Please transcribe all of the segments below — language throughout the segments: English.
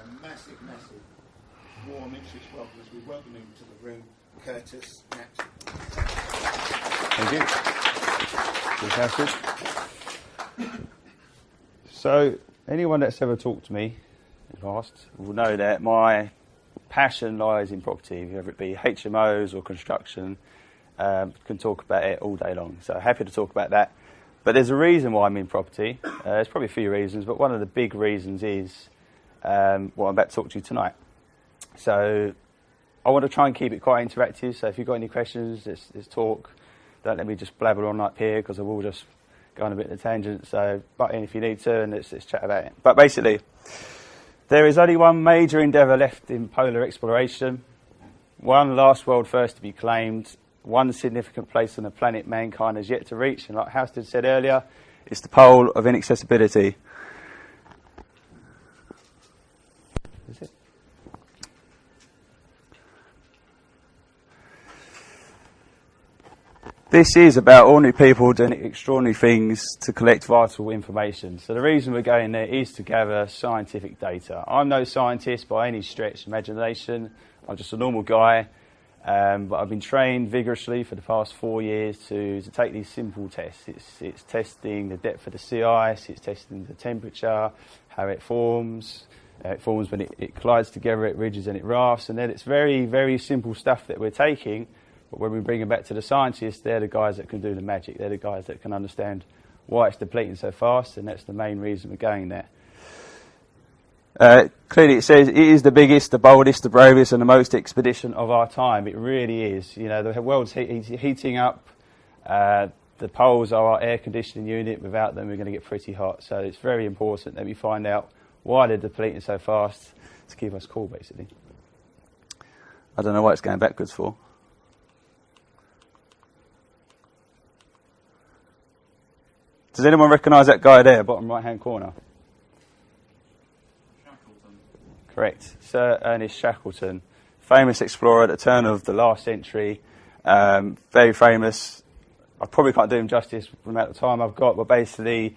a massive, massive, warm, Ipswich welcome as we welcome him to the room, Curtis Nat. Thank you. Fantastic. So, anyone that's ever talked to me in the past will know that my passion lies in property, whether it be HMOs or construction. Can talk about it all day long. So, happy to talk about that. But there's a reason why I'm in property. There's probably a few reasons, but one of the big reasons is what I'm about to talk to you tonight. So I want to try and keep it quite interactive. So if you've got any questions, let's talk. Don't let me just blabber on like here, because I will just go on a bit of a tangent. So butt in if you need to, and let's chat about it. But basically, there is only one major endeavour left in polar exploration, one last world first to be claimed, one significant place on the planet mankind has yet to reach, and like Houston said earlier, it's the pole of inaccessibility. Is it? This is about ordinary people doing extraordinary things to collect vital information. So the reason we're going there is to gather scientific data. I'm no scientist by any stretch of imagination. I'm just a normal guy. But I've been trained vigorously for the past 4 years to take these simple tests. It's testing the depth of the sea ice, it's testing the temperature, how it forms. It forms when it collides together, it ridges and it rafts. And then it's very, very simple stuff that we're taking. But when we bring it back to the scientists, they're the guys that can do the magic. They're the guys that can understand why it's depleting so fast. And that's the main reason we're going there. Clearly it says it is the biggest, the boldest, the bravest and the most expedition of our time. It really is. You know, the world's heating up. The poles are our air conditioning unit. Without them, we're going to get pretty hot. So it's very important that we find out why they're depleting so fast to keep us cool, basically. I don't know why it's going backwards for. Does anyone recognise that guy there, bottom right-hand corner? Correct. Sir Ernest Shackleton, famous explorer at the turn of the last century, very famous. I probably can't do him justice with the amount of time I've got, but basically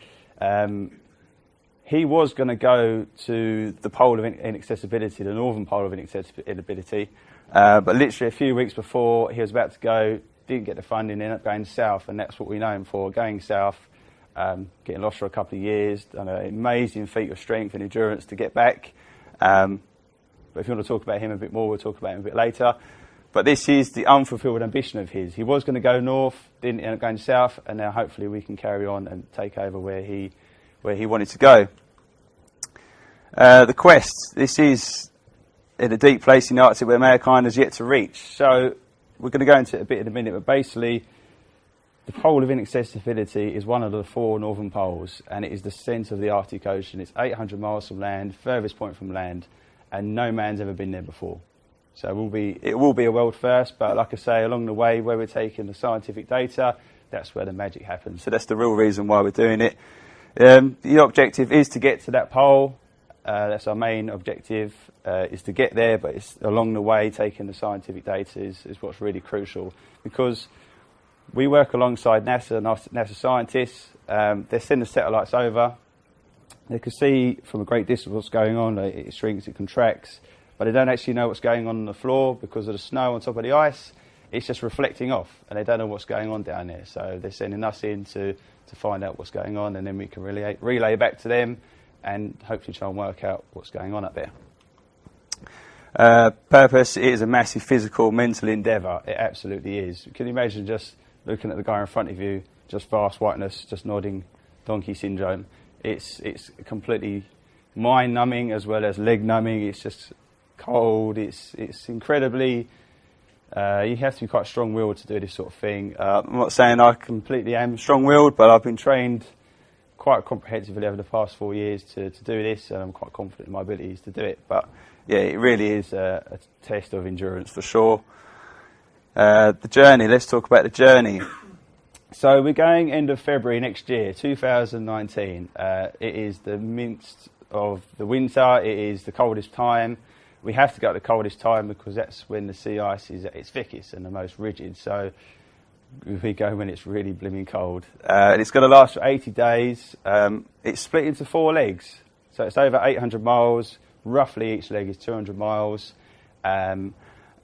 he was going to go to the pole of inaccessibility, the northern pole of inaccessibility, but literally a few weeks before he was about to go, didn't get the funding, ended up going south, and that's what we know him for, going south, getting lost for a couple of years, done an amazing feat of strength and endurance to get back. But if you want to talk about him a bit more, we'll talk about him a bit later. But this is the unfulfilled ambition of his. He was going to go north, didn't end up going south, and now hopefully we can carry on and take over where he wanted to go. The quest. This is in a deep place in the Arctic where mankind has yet to reach. So we're going to go into it a bit in a minute, but basically the pole of inaccessibility is one of the 4 northern poles, and it is the centre of the Arctic Ocean. It's 800 miles from land, furthest point from land, and no man's ever been there before. So it will be a world first, but like I say, along the way where we're taking the scientific data, that's where the magic happens. So that's the real reason why we're doing it. The objective is to get to that pole. That's our main objective, is to get there, but it's along the way taking the scientific data is what's really crucial, because we work alongside NASA scientists. They send the satellites over. They can see from a great distance what's going on. It shrinks, it contracts, but they don't actually know what's going on the floor because of the snow on top of the ice. It's just reflecting off, and they don't know what's going on down there. So they're sending us in to find out what's going on, and then we can relay back to them and hopefully try and work out what's going on up there. Purpose, it is a massive physical, mental endeavour. It absolutely is. Can you imagine just looking at the guy in front of you, just vast whiteness, just nodding, donkey syndrome? It's completely mind-numbing as well as leg-numbing. It's just cold. It's incredibly... you have to be quite strong-willed to do this sort of thing. I'm not saying I completely am strong-willed, but I've been trained quite comprehensively over the past 4 years to do this, and I'm quite confident in my abilities to do it. But yeah, it really is a test of endurance for sure. The journey, let's talk about the journey. So we're going end of February next year, 2019. It is the midst of the winter, it is the coldest time. We have to go at the coldest time because that's when the sea ice is at its thickest and the most rigid. So we go when it's really blooming cold. And it's going to last for 80 days. It's split into 4 legs. So it's over 800 miles, roughly each leg is 200 miles. And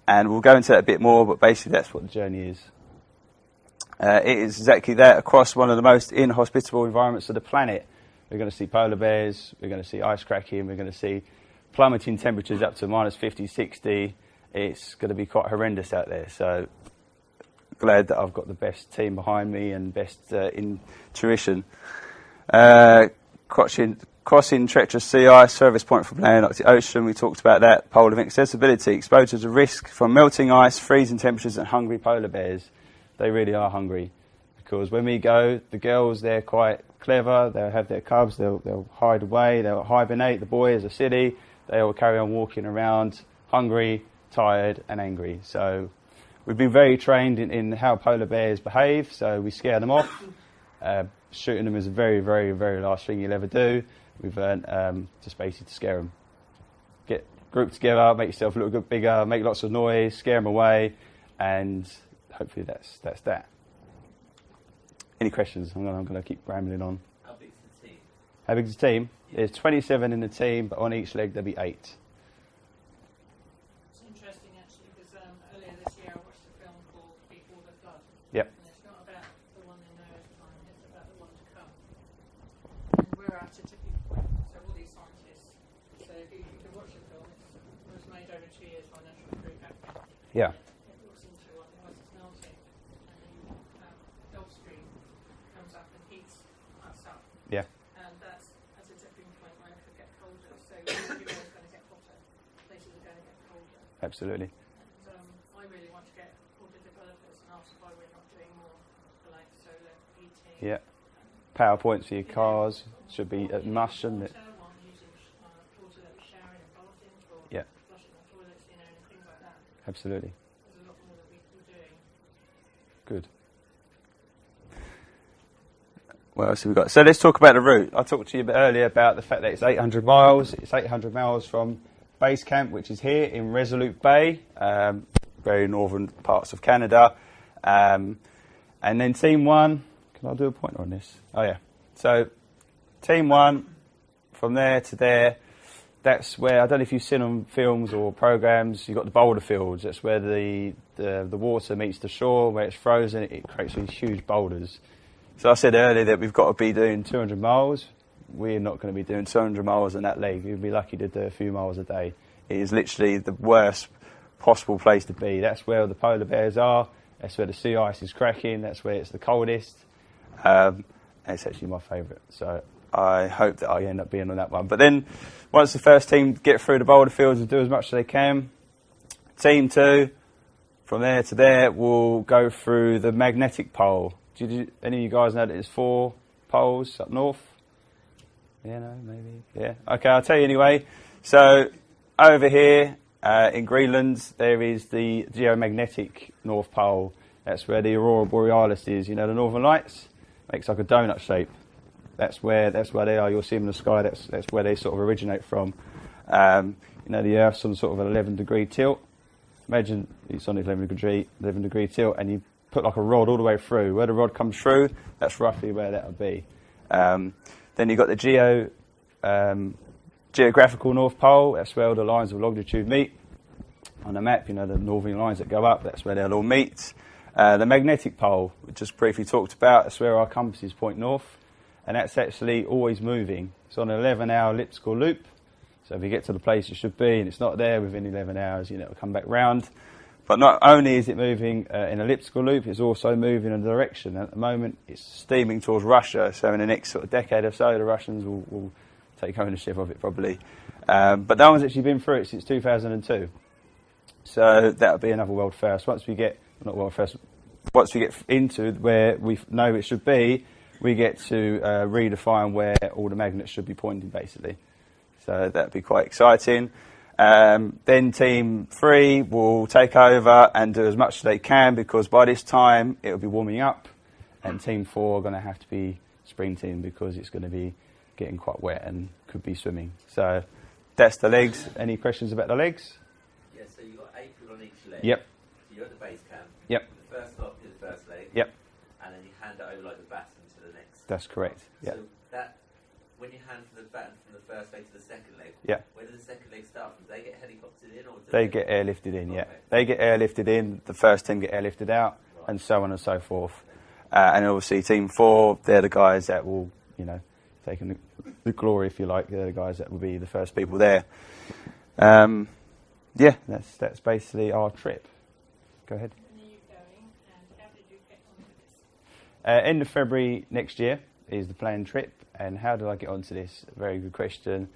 we'll go into that a bit more, but basically that's what the journey is. It is exactly that, across one of the most inhospitable environments of the planet. We're going to see polar bears, we're going to see ice cracking, we're going to see plummeting temperatures up to minus 50, 60. It's going to be quite horrendous out there. So glad that I've got the best team behind me and best intuition. Crossing treacherous sea ice, service point from land up to the ocean. We talked about that. Polar inaccessibility, exposure to risk from melting ice, freezing temperatures, and hungry polar bears. They really are hungry, because when we go, the girls, they're quite clever. They'll have their cubs. They'll hide away. They'll hibernate. The boys are silly. They all carry on walking around, hungry, tired, and angry. So we've been very trained in how polar bears behave. So we scare them off. Shooting them is a very, very, very last thing you'll ever do. We've learned just basically to scare them. Get grouped together, make yourself a little bit bigger, make lots of noise, scare them away, and hopefully that's that. Any questions? I'm going to keep rambling on. How big is the team? How big is the team? There's 27 in the team, but on each leg there'll be 8. It's interesting actually, because earlier this year I watched a film called Before the Flood. Yep. And it's not about the one in Noah's time, it's about the one to come. And we're at a tipping point. So all these scientists, so if you watch the film, it was made over 2 years by National Geographic. Yeah. It looks into what the ice is melting, and the Gulf Stream comes up and heats us up. Yeah. And that's at a tipping point where it could get colder. So everywhere's going to get hotter. Places are going to get colder. Absolutely. And I really want to get all the developers and ask why we're not doing more for like solar heating. Yeah. PowerPoints for your cars should be a must, shouldn't it? While using water that we shower in bathrooms or Yeah. flushing the toilets, and things like that. Absolutely. There's a lot more that we're doing. Good. What else have we got? So let's talk about the route. I talked to you a bit earlier about the fact that it's 800 miles. It's 800 miles from base camp, which is here in Resolute Bay, very northern parts of Canada. And then Team 1, can I do a pointer on this? Oh yeah. So Team 1, from there to there, that's where, I don't know if you've seen on films or programs, you've got the boulder fields. That's where the water meets the shore, where it's frozen, it creates these huge boulders. So I said earlier that we've got to be doing 200 miles. We're not going to be doing 200 miles on that leg. We'd be lucky to do a few miles a day. It is literally the worst possible place to be. That's where the polar bears are. That's where the sea ice is cracking. That's where it's the coldest. And it's actually my favourite. So I hope that I end up being on that one. But then once the first team get through the boulder fields and do as much as they can, Team 2, from there to there, will go through the magnetic pole. Any of you guys know that there's 4 poles up north? Yeah, no, maybe. Yeah. Okay, I'll tell you anyway. So over here in Greenland, there is the geomagnetic North Pole. That's where the Aurora Borealis is. You know, the Northern Lights? Makes like a donut shape. That's where they are. You'll see them in the sky. That's where they sort of originate from. You know, the Earth's on sort of an 11-degree tilt. Imagine it's on an 11-degree tilt, and you put like a rod all the way through. Where the rod comes through, that's roughly where that would be. Then you've got the geographical North Pole. That's where all the lines of longitude meet. On the map, you know, the northern lines that go up, that's where they'll all meet. The magnetic pole, we just briefly talked about, that's where our compasses point north. And that's actually always moving. It's on an 11-hour elliptical loop. So if you get to the place it should be and it's not there within 11 hours, you know, it'll come back round. But not only is it moving in an elliptical loop, it's also moving in a direction. At the moment, it's steaming towards Russia. So in the next sort of decade or so, the Russians will take ownership of it probably. But no one's actually been through it since 2002. So that'll be another world first. Once we get into where we know it should be, we get to redefine where all the magnets should be pointing, basically. So that'd be quite exciting. Then Team 3 will take over and do as much as they can, because by this time it'll be warming up, and Team 4 are going to have to be sprinting because it's going to be getting quite wet and could be swimming. So that's the legs. Any questions about the legs? Yeah, so you've got 8 people on each leg. Yep. So you're at the base camp. Yep. The first stop is the first leg. Yep. And then you hand it over like the baton to the next. That's correct. Yep. So that, when you hand from the baton from the first leg to the second leg, Yeah. where does the second leg start from? Do they get helicoptered in, or do They get airlifted in, yeah. Okay. They get airlifted in, the first team get airlifted out, Right. and so on and so forth. And obviously Team 4, they're the guys that will, you know, taking the glory, if you like. They're the guys that will be the first people there. Yeah, that's basically our trip. Go ahead. When are you going, and how did you get onto this? End of February next year is the planned trip. And how did I get onto this? Very good question.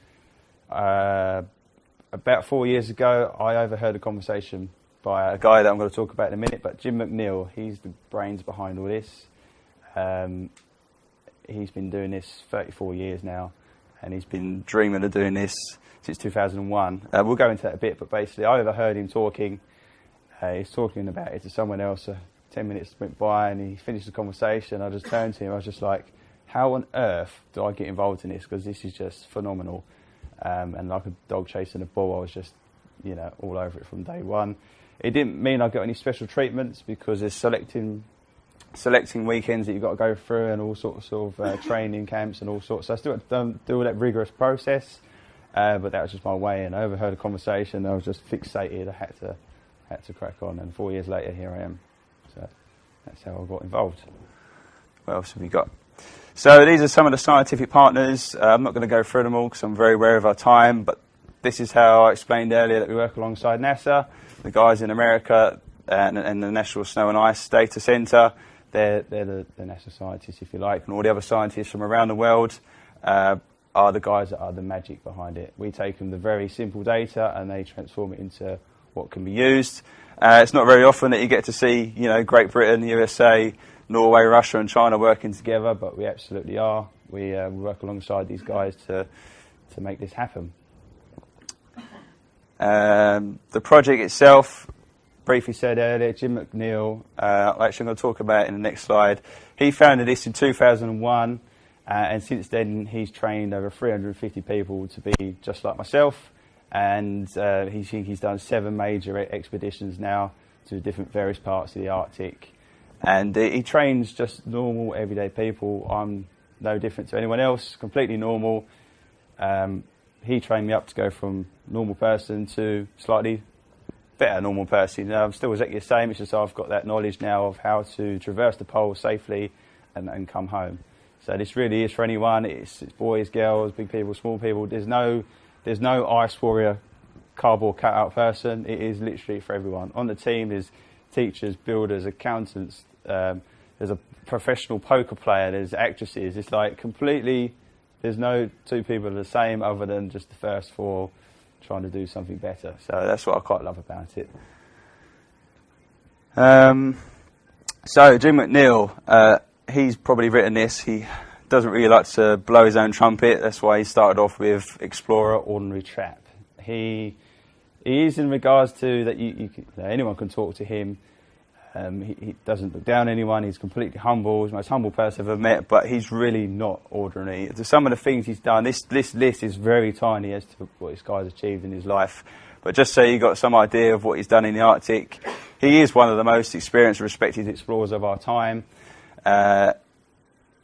About 4 years ago, I overheard a conversation by a guy that I'm going to talk about in a minute, but Jim McNeil, he's the brains behind all this. He's been doing this 34 years now, and he's been dreaming of doing this since 2001. We'll go into that a bit, but basically I overheard him talking. He's talking about it to someone else. 10 minutes went by and he finished the conversation. I just turned to him. I was just like, how on earth do I get involved in this? Because this is just phenomenal. And like a dog chasing a ball, I was just, you know, all over it from day one. It didn't mean I got any special treatments because there's selecting weekends that you've got to go through and all sorts of training camps and all sorts. So I still had to do all that rigorous process, but that was just my way. And I overheard a conversation. I was just fixated. I had to crack on. And 4 years later, here I am. So that's how I got involved. What else have we got? So these are some of the scientific partners. I'm not going to go through them all because I'm very aware of our time, but this is how I explained earlier that we work alongside NASA, the guys in America and the National Snow and Ice Data Centre. They're the NASA scientists, if you like, and all the other scientists from around the world are the guys that are the magic behind it. We take them the very simple data and they transform it into what can be used. It's not very often that you get to see, you know, Great Britain, USA, Norway, Russia and China working together, but we absolutely are. We work alongside these guys to make this happen. The project itself, briefly said earlier, Jim McNeil, actually I'm going to talk about it in the next slide. He founded this in 2001, and since then he's trained over 350 people to be just like myself, and he's done 7 major expeditions now to different various parts of the Arctic. And he trains just normal, everyday people. I'm no different to anyone else, completely normal. He trained me up to go from normal person to slightly better normal person. I'm still exactly the same, it's just I've got that knowledge now of how to traverse the poles safely and come home. So this really is for anyone. It's boys, girls, big people, small people. There's no ice warrior, cardboard cutout person. It is literally for everyone. On the team, there's teachers, builders, accountants, there's a professional poker player, there's actresses. It's like completely, there's no two people the same other than just the first 4 trying to do something better. So that's what I quite love about it. So Jim McNeil, he's probably written this. He doesn't really like to blow his own trumpet. That's why he started off with Explorer, Ordinary Chap. He is in regards to that anyone can talk to him. He doesn't look down on anyone. He's completely humble. He's the most humble person I've ever met, but he's really not ordinary. Some of the things he's done, this list is very tiny as to what this guy's achieved in his life. But just so you got some idea of what he's done in the Arctic, he is one of the most experienced and respected explorers of our time.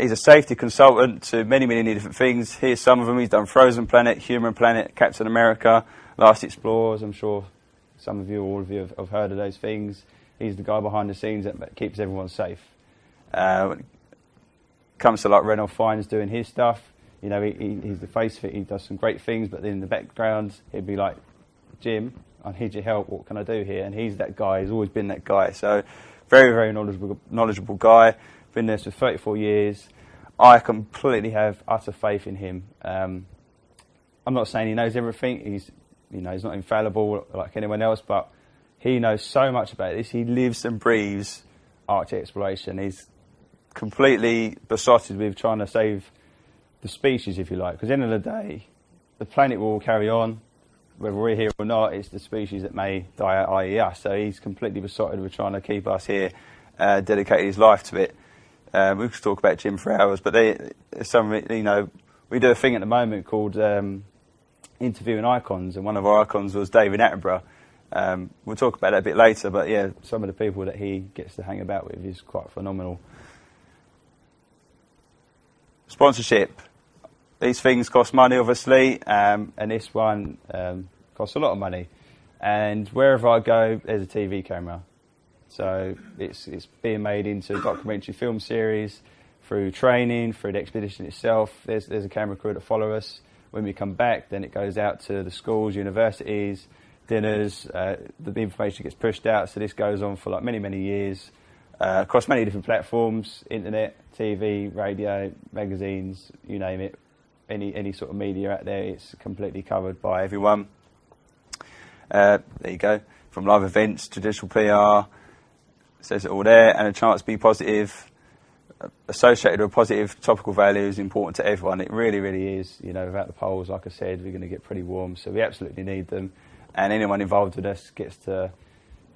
He's a safety consultant to many, many different things. Here's some of them. He's done Frozen Planet, Human Planet, Captain America, Last Explorers. I'm sure some of you, all of you have heard of those things. He's the guy behind the scenes that keeps everyone safe. When it comes to like Reynold Fiennes doing his stuff, you know, he's the face of it. He does some great things, but in the background, he'd be like, Jim, I need your help. What can I do here? And he's that guy. He's always been that guy. So very, very knowledgeable guy. Been there for 34 years. I completely have utter faith in him. I'm not saying he knows everything. He's not infallible like anyone else, but he knows so much about this. He lives and breathes Arctic exploration. He's completely besotted with trying to save the species, if you like. Because at the end of the day, the planet will carry on. Whether we're here or not, it's the species that may die out, i.e. us. So he's completely besotted with trying to keep us here, dedicated his life to it. We could talk about Jim for hours, but we do a thing at the moment called interviewing icons, and one of our icons was David Attenborough. We'll talk about that a bit later, but yeah, some of the people that he gets to hang about with is quite phenomenal. Sponsorship. these things cost money, obviously, and this one costs a lot of money. And wherever I go, there's a TV camera. So it's being made into a documentary film series through training, through the expedition itself. There's a camera crew that follow us. When we come back, then it goes out to the schools, universities, dinners. The information gets pushed out. So this goes on for like many, many years across many different platforms: internet, TV, radio, magazines, you name it. Any sort of media out there, it's completely covered by everyone. There you go. From live events, traditional PR, says it all there, and a chance to be positive, associated with positive topical value is important to everyone. It really, really is. You know, without the poles, like I said, we're going to get pretty warm, so we absolutely need them. And anyone involved with us gets to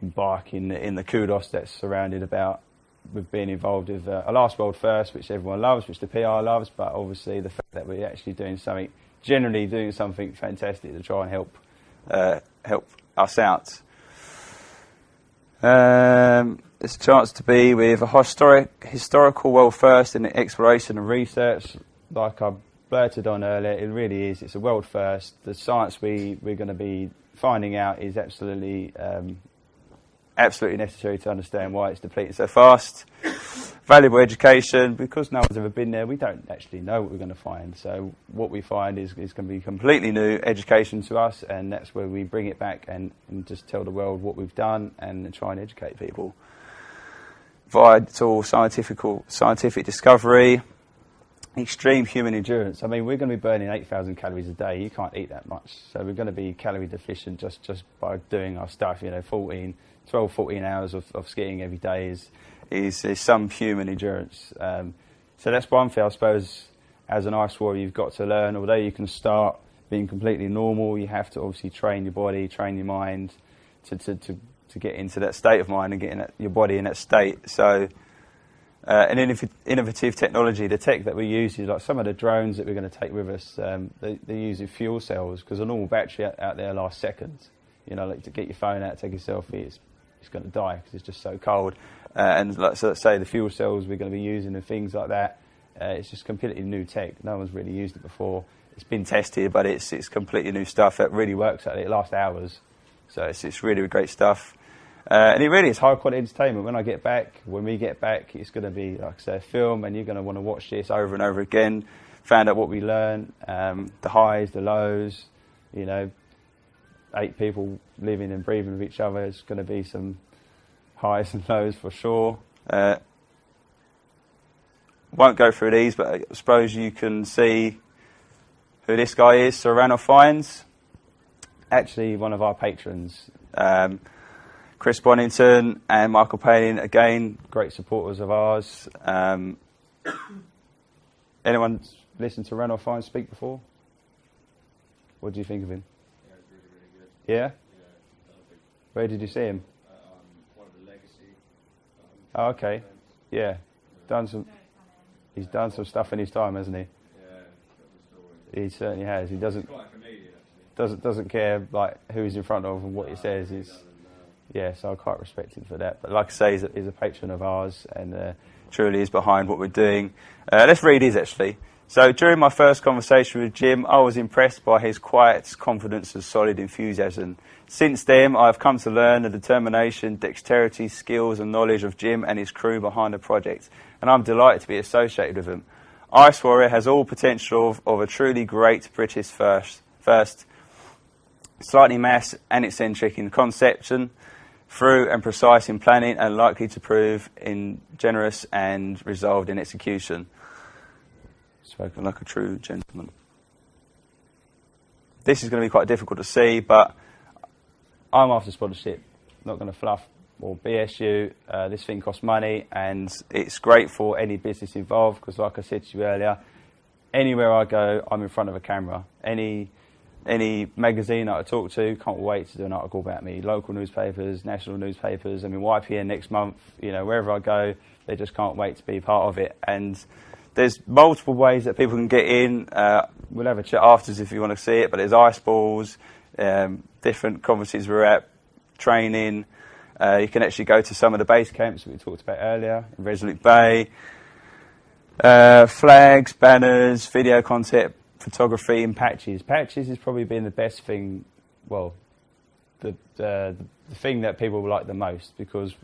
embark in the kudos that's surrounded about with being involved with a last world first, which everyone loves, which the PR loves, but obviously the fact that we're actually doing something, generally doing something fantastic to try and help us out. It's a chance to be with a historical world first in exploration and research. Like I blurted on earlier, it really is. It's a world first. The science we're going to be finding out is absolutely necessary to understand why it's depleting so fast. Valuable education, because no one's ever been there, we don't actually know what we're going to find. So what we find is going to be completely new education to us, and that's where we bring it back and just tell the world what we've done and try and educate people. Vital scientific discovery, extreme human endurance. I mean, we're going to be burning 8,000 calories a day. You can't eat that much. So we're going to be calorie deficient just by doing our stuff. You know, 12, 14 hours of skiing every day is some human endurance. So that's one thing, I suppose, as an ice warrior, you've got to learn. Although you can start being completely normal, you have to obviously train your body, train your mind to get into that state of mind and get your body in that state. So an innovative technology, the tech that we use is like some of the drones that we're going to take with us, they're using fuel cells, because a normal battery out there lasts seconds. You know, like to get your phone out, take a selfie, it's going to die because it's just so cold. And so let's say the fuel cells we're going to be using and things like that, it's just completely new tech. No one's really used it before. It's been tested, but it's completely new stuff that really works. It lasts hours. So it's really great stuff. And it really is high quality entertainment. When we get back, it's going to be, like I say, a film, and you're going to want to watch this over and over again, find out what we learn, the highs, the lows, you know, 8 people living and breathing with each other. It's going to be some highs and lows for sure. Won't go through these, but I suppose you can see who this guy is. So Ranulph Fiennes, actually one of our patrons. Chris Bonington and Michael Palin, again, great supporters of ours. Anyone listened to Ranulph Fiennes speak before? What do you think of him? Yeah, it's really, really good. Yeah? Yeah, perfect. Where did you see him? One of the legacy. Oh, okay. Yeah. He's done some stuff in his time, hasn't he? Yeah, the story. He certainly has. He doesn't He's quite a comedian, actually. doesn't care like who he's in front of and what he says. Yeah, so I quite respect him for that. But like I say, he's a patron of ours and truly is behind what we're doing. Let's read his, actually. So during my first conversation with Jim, I was impressed by his quiet confidence and solid enthusiasm. Since then, I have come to learn the determination, dexterity, skills and knowledge of Jim and his crew behind the project, and I'm delighted to be associated with them. Ice Warrior has all potential of a truly great British first, slightly mass and eccentric in conception, through and precise in planning, and likely to prove generous and resolved in execution. Spoken like a true gentleman. This is going to be quite difficult to see, but I'm after sponsorship. Not going to fluff or BS you. This thing costs money, and it's great for any business involved, because like I said to you earlier, anywhere I go, I'm in front of a camera. Any magazine that I talk to can't wait to do an article about me. Local newspapers, national newspapers. I mean, YPN next month. You know, wherever I go, they just can't wait to be part of it. And there's multiple ways that people can get in. We'll have a chat afterwards if you want to see it. But there's ice balls, different conferences we're at, training. You can actually go to some of the base camps that we talked about earlier in Resolute Bay. Flags, banners, video content, photography and patches. Patches has probably been the best thing, well, the thing that people like the most, because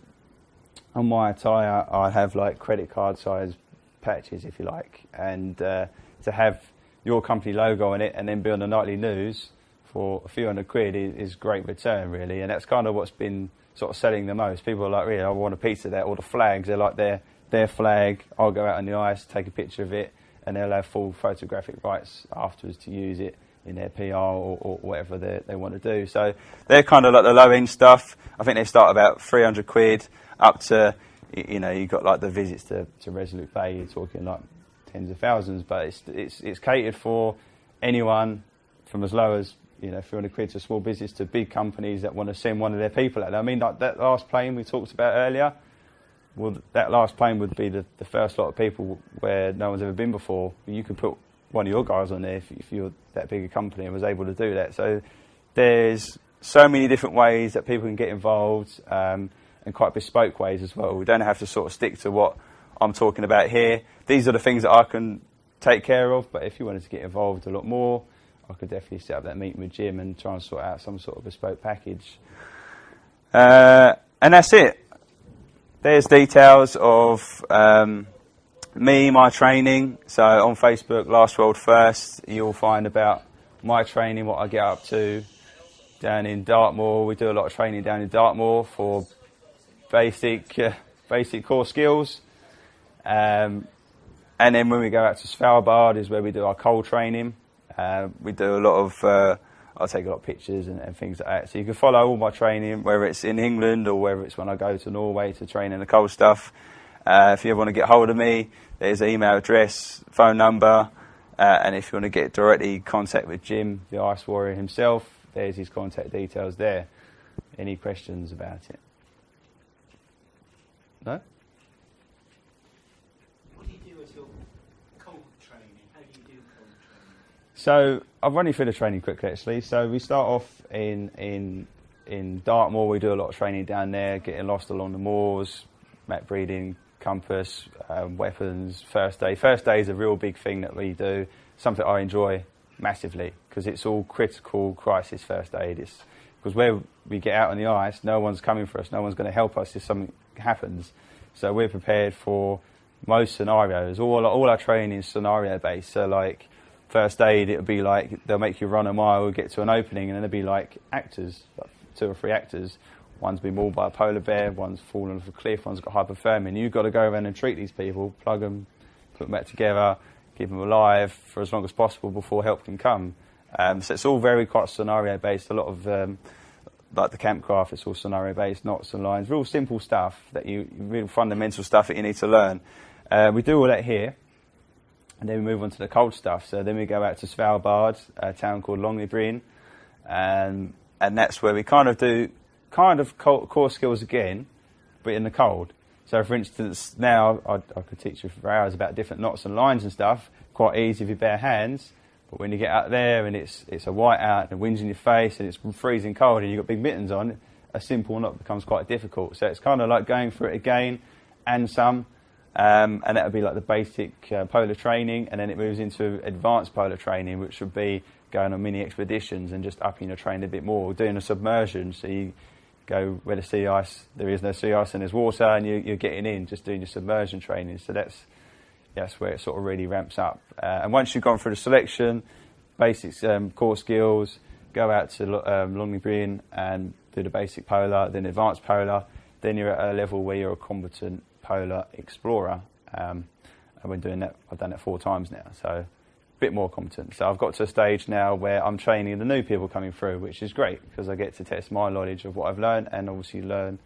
on my attire I have like credit card size patches, if you like, and to have your company logo on it and then be on the nightly news for a few £100 is great return, really. And that's kind of what's been sort of selling the most. People are like, really, I want a piece of that. Or the flags, they're like their flag. I'll go out on the ice, take a picture of it, and they'll have full photographic rights afterwards to use it in their PR or whatever they want to do. So they're kind of like the low end stuff. I think they start about £300 up to, you know, you've got like the visits to Resolute Bay, you're talking like tens of thousands, but it's catered for anyone from as low as, you know, £300 to a small business to big companies that want to send one of their people out there. I mean, like that last plane we talked about earlier, well, that last plane would be the first lot of people where no one's ever been before. You could put one of your guys on there if you're that big a company and was able to do that. So there's so many different ways that people can get involved, and quite bespoke ways as well. We don't have to sort of stick to what I'm talking about here. These are the things that I can take care of, but if you wanted to get involved a lot more, I could definitely set up that meeting with Jim and try and sort out some sort of bespoke package. And that's it. There's details of me, my training. So on Facebook, Last World First, you'll find about my training, what I get up to down in Dartmoor. We do a lot of training down in Dartmoor for basic core skills. And then when we go out to Svalbard is where we do our cold training. We do a lot of, I take a lot of pictures and things like that. So you can follow all my training, whether it's in England or whether it's when I go to Norway to train in the cold stuff. If you ever want to get hold of me, there's an email address, phone number, and if you want to get directly in contact with Jim, the Ice Warrior himself, there's his contact details there. Any questions about it? No? What do you do as your cold training? How do you do cold training? So I'll run you through the training quickly, actually. So we start off in Dartmoor. We do a lot of training down there, getting lost along the moors, map breeding, compass, weapons, first aid. First aid is a real big thing that we do, something I enjoy massively because it's all critical crisis first aid. It's because where we get out on the ice, no one's coming for us, no one's going to help us if something happens. So we're prepared for most scenarios. All our training is scenario based. So like first aid, it would be like they'll make you run a mile, get to an opening, and then there'll be like actors, like 2 or 3 actors. One's been mauled by a polar bear, one's fallen off a cliff, one's got hypothermia. You've got to go around and treat these people, plug them, put them back together, keep them alive for as long as possible before help can come. So it's all very quite scenario based. A lot of like the campcraft, it's all scenario based, knots and lines, real simple stuff that real fundamental stuff that you need to learn. We do all that here, and then we move on to the cold stuff. So then we go out to Svalbard, a town called Longyearbyen, and that's where we kind of do core skills again, but in the cold. So for instance, now I could teach you for hours about different knots and lines and stuff, quite easy with your bare hands, but when you get out there and it's a white out and the wind's in your face and it's freezing cold and you've got big mittens on, a simple knot becomes quite difficult. So it's kind of like going through it again and some, and that would be like the basic polar training, and then it moves into advanced polar training, which would be going on mini expeditions and just upping your training a bit more, doing a submersion. So you go where the sea ice, there is no sea ice and there's water, and you're getting in, just doing your submersion training. So that's where it sort of really ramps up. And once you've gone through the selection, basics, core skills, go out to Longyearbyen and do the basic polar, then advanced polar, then you're at a level where you're a competent polar explorer. And we're doing that, I've done it 4 times now, so a bit more competent. So I've got to a stage now where I'm training the new people coming through, which is great because I get to test my knowledge of what I've learned and obviously learn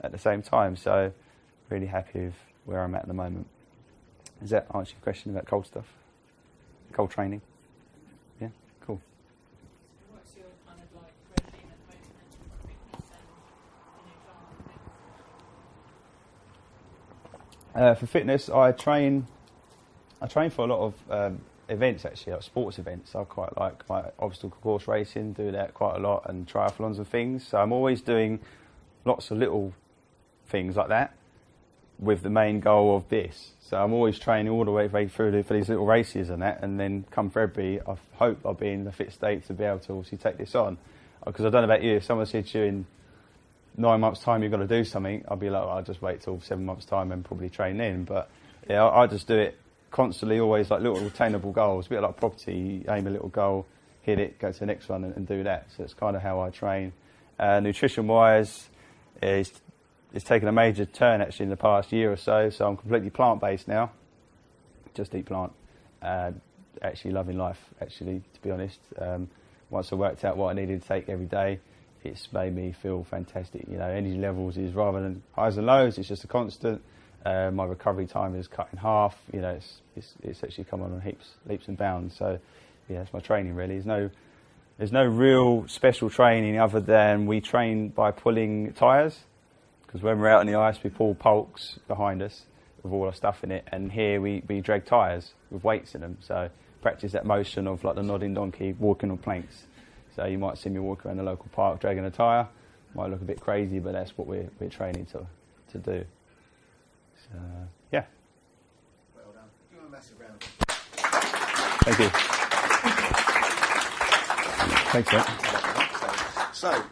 at the same time. So really happy with where I'm at the moment. Does that answer your question about cold stuff? Cold training? Yeah, cool. What's your kind of like regime at the moment for fitness and in your For fitness, I train for a lot of events actually, like sports events. I quite like my obstacle course racing, do that quite a lot, and triathlons and things. So I'm always doing lots of little things like that. with the main goal of this. So I'm always training all the way through for these little races and that, and then come February, I hope I'll be in the fit state to be able to obviously take this on. Because I don't know about you, if someone said to you in 9 months' time you've got to do something, I'll be like, well, I'll just wait till 7 months' time and probably train in. But yeah, I just do it constantly, always like little attainable goals, a bit like property, aim a little goal, hit it, go to the next one and do that. So it's kind of how I train. Nutrition-wise, it's taken a major turn actually in the past year or so. So I'm completely plant-based now, just eat plant. Actually loving life, actually, to be honest. Once I worked out what I needed to take every day, it's made me feel fantastic. You know, energy levels is rather than highs and lows, it's just a constant. My recovery time is cut in half. You know, it's actually come on leaps and bounds. So yeah, that's my training really. There's no real special training other than we train by pulling tyres, because when we're out on the ice we pull pulks behind us with all our stuff in it, and here we drag tyres with weights in them. So practice that motion of like the nodding donkey walking on planks. So you might see me walk around the local park dragging a tyre. Might look a bit crazy, but that's what we're training to do. So yeah. Well done. Give him a massive round. Thank you. Thanks, mate. So